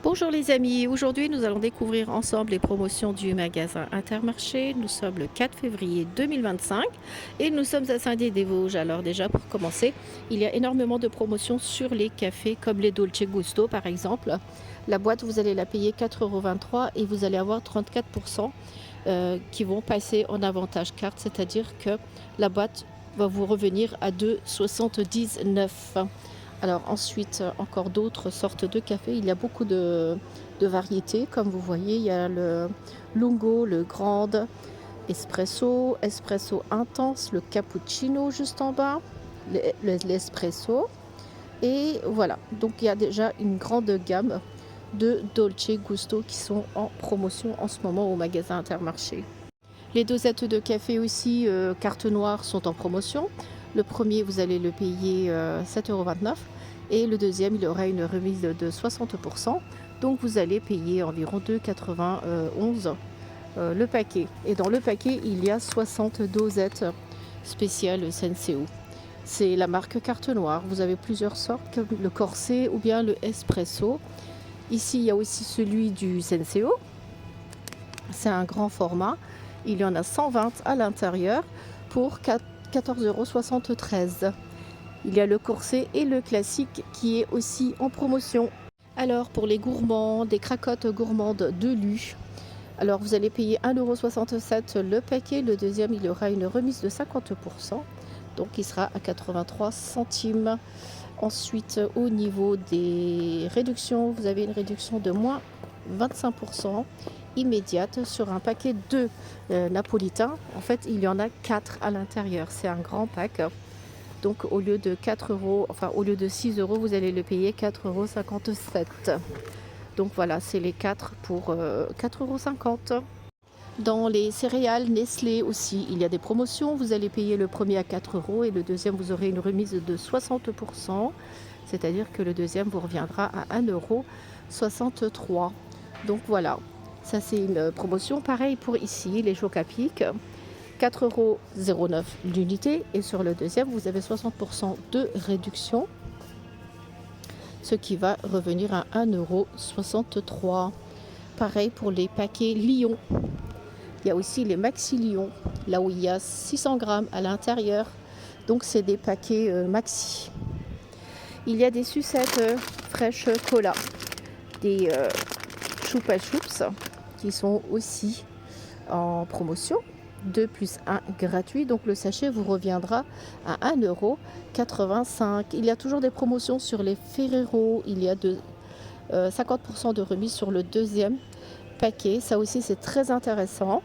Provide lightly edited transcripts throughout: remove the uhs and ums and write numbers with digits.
Bonjour les amis, aujourd'hui nous allons découvrir ensemble les promotions du magasin Intermarché. Nous sommes le 4 février 2025 et nous sommes à Saint-Dié-des-Vosges. Alors déjà pour commencer, il y a énormément de promotions sur les cafés comme les Dolce Gusto par exemple. La boîte vous allez la payer 4,23 € et vous allez avoir 34% qui vont passer en avantage carte, c'est-à-dire que la boîte va vous revenir à 2,79 €. Alors ensuite, encore d'autres sortes de café. Il y a beaucoup de variétés. Comme vous voyez, il y a le lungo, le grande, espresso, espresso intense, le cappuccino juste en bas, l'espresso. Et voilà, donc il y a déjà une grande gamme de Dolce Gusto qui sont en promotion en ce moment au magasin Intermarché. Les dosettes de café aussi, carte noire, sont en promotion. Le premier, vous allez le payer 7,29 € et le deuxième, il aura une remise de 60%. Donc vous allez payer environ 2,91 € le paquet. Et dans le paquet, il y a 60 dosettes spéciales Senseo. C'est la marque carte noire. Vous avez plusieurs sortes, comme le corset ou bien le espresso. Ici, il y a aussi celui du Senseo. C'est un grand format. Il y en a 120 à l'intérieur pour 14,73 €. Il y a le corset et le classique qui est aussi en promotion. Alors pour les gourmands, des cracottes gourmandes de Lu. Alors vous allez payer 1,67 € le paquet. Le deuxième, il y aura une remise de 50%. Donc il sera à 83 centimes. Ensuite, au niveau des réductions, vous avez une réduction de moins 25% immédiate sur un paquet de napolitains. En fait, il y en a 4 à l'intérieur. C'est un grand pack. Donc au lieu de 4 €, enfin au lieu de 6 €, vous allez le payer 4,57 €. Donc voilà, c'est les 4 pour 4,50 €. Dans les céréales Nestlé aussi, il y a des promotions. Vous allez payer le premier à 4 € et le deuxième, vous aurez une remise de 60%. C'est-à-dire que le deuxième vous reviendra à 1,63 €. Donc voilà, ça c'est une promotion. Pareil pour ici, les chocs à pic, 4,09 € l'unité. Et sur le deuxième, vous avez 60% de réduction, ce qui va revenir à 1,63 €. Pareil pour les paquets Lion. Il y a aussi les Maxi Lion, là où il y a 600 grammes à l'intérieur. Donc c'est des paquets maxi. Il y a des sucettes fraîches cola, des Choupa Choups qui sont aussi en promotion. 2 plus 1 gratuit. Donc le sachet vous reviendra à 1,85 €. Il y a toujours des promotions sur les Ferrero. Il y a 50% de remise sur le deuxième paquet. Ça aussi, c'est très intéressant.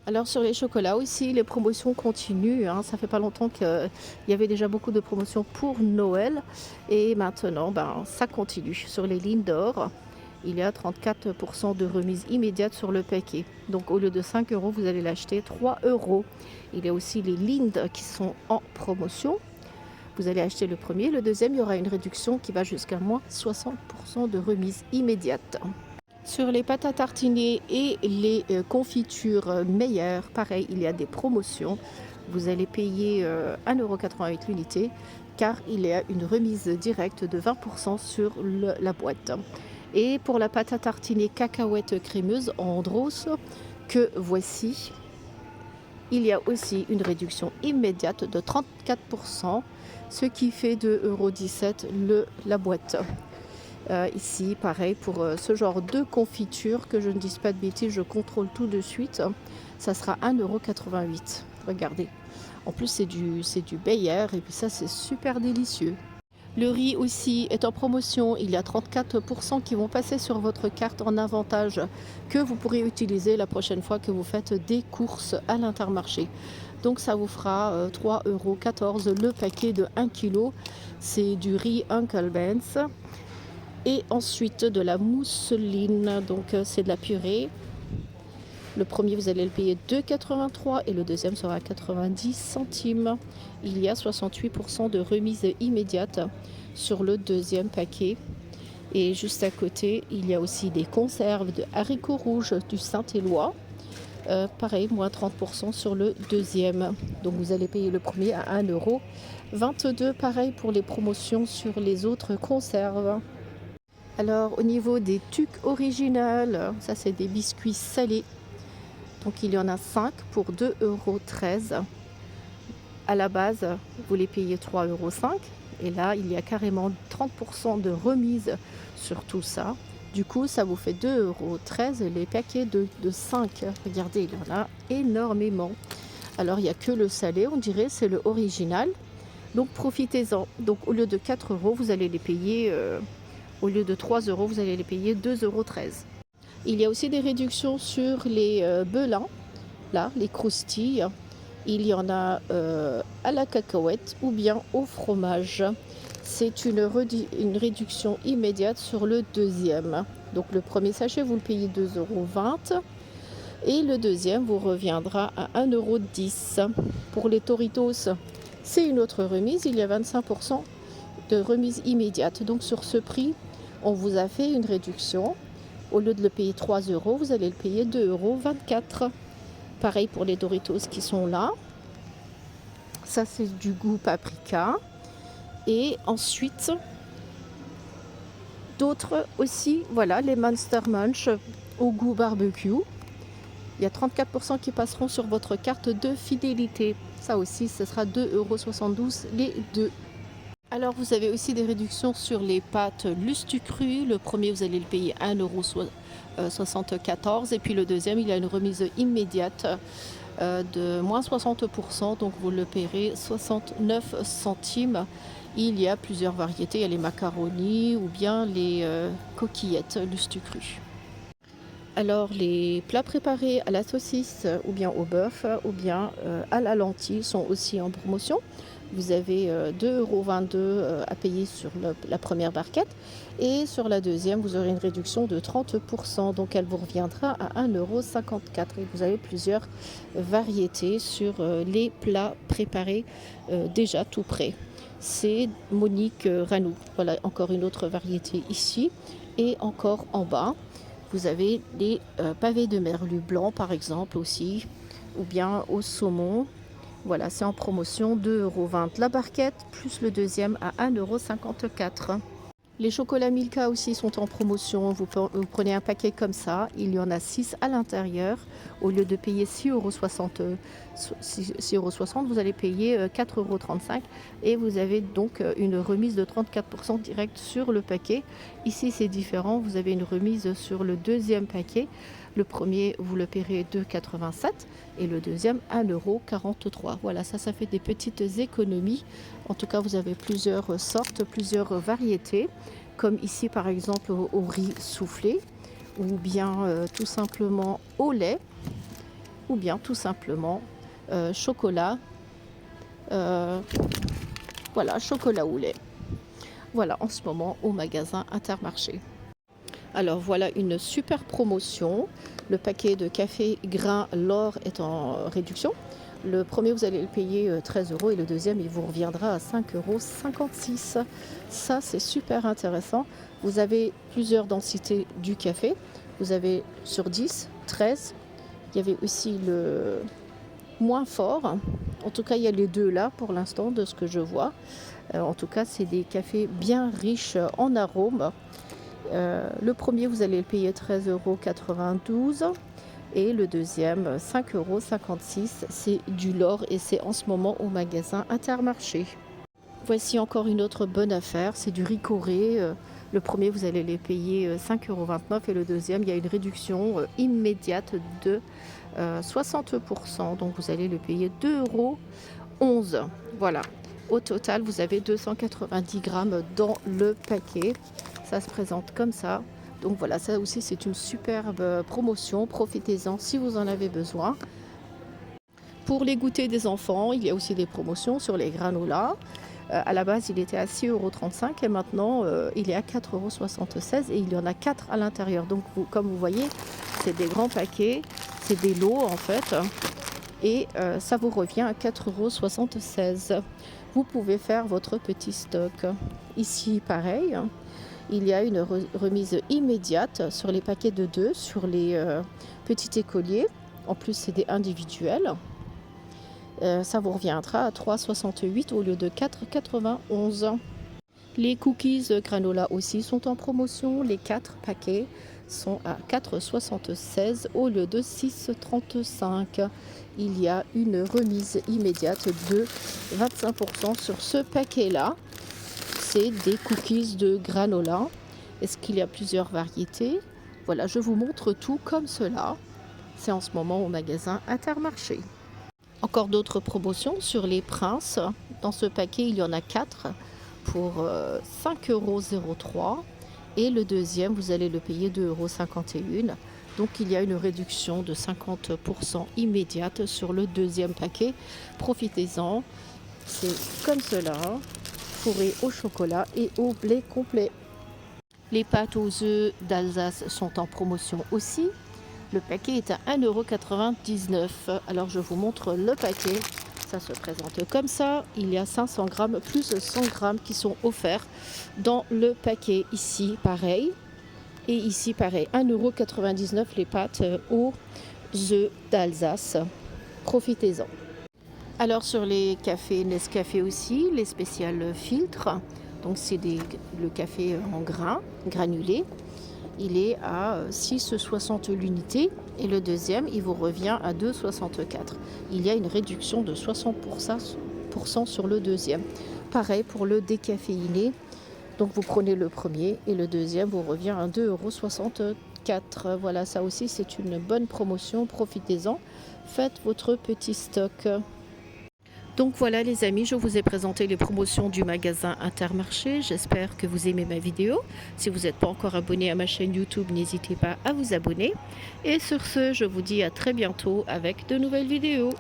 Alors sur les chocolats aussi, les promotions continuent, hein. Ça fait pas longtemps qu'il y avait déjà beaucoup de promotions pour Noël. Et maintenant, ça continue. Sur les Lindor, il y a 34% de remise immédiate sur le paquet. Donc au lieu de 5 €, vous allez l'acheter 3 €. Il y a aussi les Lind qui sont en promotion. Vous allez acheter le premier. Le deuxième, il y aura une réduction qui va jusqu'à moins 60% de remise immédiate. Sur les pâtes à tartiner et les confitures meilleures, pareil, il y a des promotions. Vous allez payer 1,88 € l'unité car il y a une remise directe de 20% sur la boîte. Et pour la pâte à tartiner cacahuète crémeuse en Andros, que voici, il y a aussi une réduction immédiate de 34%, ce qui fait 2,17 € la boîte. Ici, pareil, pour ce genre de confiture, que je ne dise pas de bêtises, je contrôle tout de suite, ça sera 1,88 €. Regardez. En plus, c'est du Bayer et puis ça, c'est super délicieux. Le riz aussi est en promotion. Il y a 34% qui vont passer sur votre carte en avantage que vous pourrez utiliser la prochaine fois que vous faites des courses à l'Intermarché. Donc ça vous fera 3,14 € le paquet de 1 kg. C'est du riz Uncle Ben's. Et ensuite de la mousseline, donc c'est de la purée. Le premier, vous allez le payer 2,83 € et le deuxième sera à 90 centimes. Il y a 68% de remise immédiate sur le deuxième paquet. Et juste à côté, il y a aussi des conserves de haricots rouges du Saint-Éloi. Pareil, moins 30% sur le deuxième. Donc vous allez payer le premier à 1,22 €. Pareil pour les promotions sur les autres conserves. Alors au niveau des tucs originales, ça c'est des biscuits salés. Donc il y en a 5 pour 2,13 €. À la base, vous les payez 3,5 €. Et là, il y a carrément 30% de remise sur tout ça. Du coup, ça vous fait 2,13 € les paquets de 5. Regardez, il y en a énormément. Alors, il n'y a que le salé, on dirait, c'est le original. Donc, profitez-en. Donc, au lieu de 4 €, vous allez les payer, au lieu de 3 €, vous allez les payer 2,13 €. Il y a aussi des réductions sur les belins, là, les croustilles. Il y en a à la cacahuète ou bien au fromage. C'est une réduction immédiate sur le deuxième. Donc le premier sachet, vous le payez 2,20 € et le deuxième vous reviendra à 1,10 €. Pour les Doritos, c'est une autre remise. Il y a 25% de remise immédiate. Donc sur ce prix, on vous a fait une réduction. Au lieu de le payer 3 €, vous allez le payer 2,24 €. Pareil pour les Doritos qui sont là. Ça, c'est du goût paprika. Et ensuite, d'autres aussi, voilà, les Monster Munch au goût barbecue. Il y a 34% qui passeront sur votre carte de fidélité. Ça aussi, ce sera 2,72 € les deux. Alors, vous avez aussi des réductions sur les pâtes Lustucru. Le premier, vous allez le payer 1,74 € et puis le deuxième, il y a une remise immédiate de moins 60%, donc vous le paierez 69 centimes. Il y a plusieurs variétés, il y a les macaronis ou bien les coquillettes Lustucru. Alors les plats préparés à la saucisse ou bien au bœuf ou bien à la lentille sont aussi en promotion. Vous avez 2,22 € à payer sur la première barquette et sur la deuxième vous aurez une réduction de 30%, donc elle vous reviendra à 1,54 € et vous avez plusieurs variétés sur les plats préparés déjà tout prêts. C'est Monique Ranou, voilà encore une autre variété ici et encore en bas. Vous avez les pavés de merlu blanc par exemple aussi, ou bien au saumon. Voilà, c'est en promotion, 2,20 € la barquette, plus le deuxième à 1,54 €. Les chocolats Milka aussi sont en promotion. Vous prenez un paquet comme ça, il y en a 6 à l'intérieur. Au lieu de payer 6,60 €, vous allez payer 4,35 € et vous avez donc une remise de 34% direct sur le paquet. Ici, c'est différent. Vous avez une remise sur le deuxième paquet. Le premier, vous le paierez 2,87 € et le deuxième 1,43 €. Voilà, ça fait des petites économies. En tout cas, vous avez plusieurs sortes, plusieurs variétés, comme ici par exemple au riz soufflé, ou bien tout simplement au lait, ou bien tout simplement chocolat, voilà, chocolat au lait. Voilà, en ce moment au magasin Intermarché. Alors voilà une super promotion. Le paquet de café grain l'or est en réduction. Le premier, vous allez le payer 13 € et le deuxième, il vous reviendra à 5,56 €. Ça, c'est super intéressant. Vous avez plusieurs densités du café. Vous avez sur 10, 13. Il y avait aussi le moins fort. En tout cas, il y a les deux là pour l'instant de ce que je vois. En tout cas, c'est des cafés bien riches en arômes. Le premier, vous allez le payer 13,92 € et le deuxième 5,56 €. C'est du L'Or et c'est en ce moment au magasin Intermarché. Voici encore une autre bonne affaire, c'est du riz coré. Le premier, vous allez les payer 5,29 € et le deuxième, il y a une réduction immédiate de 60%. Donc vous allez le payer 2,11 €. Voilà. Au total, vous avez 290 grammes dans le paquet. Ça se présente comme ça. Donc voilà, ça aussi c'est une superbe promotion. Profitez-en si vous en avez besoin. Pour les goûters des enfants, il y a aussi des promotions sur les granolas. À la base, il était à 6,35 € et maintenant il est à 4,76 € et il y en a 4 à l'intérieur. Donc comme vous voyez, c'est des grands paquets, c'est des lots en fait. Et ça vous revient à 4,76 €. Vous pouvez faire votre petit stock. Ici, pareil. Il y a une remise immédiate sur les paquets de 2, sur les petits écoliers. En plus, c'est des individuels. Ça vous reviendra à 3,68 € au lieu de 4,91 €. Les cookies granola aussi sont en promotion. Les 4 paquets sont à 4,76 au lieu de 6,35. Il y a une remise immédiate de 25% sur ce paquet-là. C'est des cookies de granola. Est-ce qu'il y a plusieurs variétés? Voilà, je vous montre tout comme cela. C'est en ce moment au magasin Intermarché. Encore d'autres promotions sur les Princes. Dans ce paquet, il y en a 4 pour 5,03 € et le deuxième, vous allez le payer 2,51 €. Donc il y a une réduction de 50% immédiate sur le deuxième paquet. Profitez-en. C'est comme cela, fourré au chocolat et au blé complet. Les pâtes aux œufs d'Alsace sont en promotion aussi. Le paquet est à 1,99 €. Alors je vous montre le paquet. Ça se présente comme ça. Il y a 500 grammes plus 100 grammes qui sont offerts dans le paquet. Ici, pareil. Et ici, pareil. 1,99 € les pâtes aux œufs d'Alsace. Profitez-en. Alors sur les cafés Nescafé aussi, les spéciales filtres. Donc c'est le café en grains, granulé. Il est à 6,60 l'unité et le deuxième, il vous revient à 2,64. Il y a une réduction de 60% sur le deuxième. Pareil pour le décaféiné. Donc vous prenez le premier et le deuxième vous revient à 2,64 €. Voilà, ça aussi c'est une bonne promotion. Profitez-en. Faites votre petit stock. Donc voilà les amis, je vous ai présenté les promotions du magasin Intermarché. J'espère que vous aimez ma vidéo. Si vous n'êtes pas encore abonné à ma chaîne YouTube, n'hésitez pas à vous abonner. Et sur ce, je vous dis à très bientôt avec de nouvelles vidéos.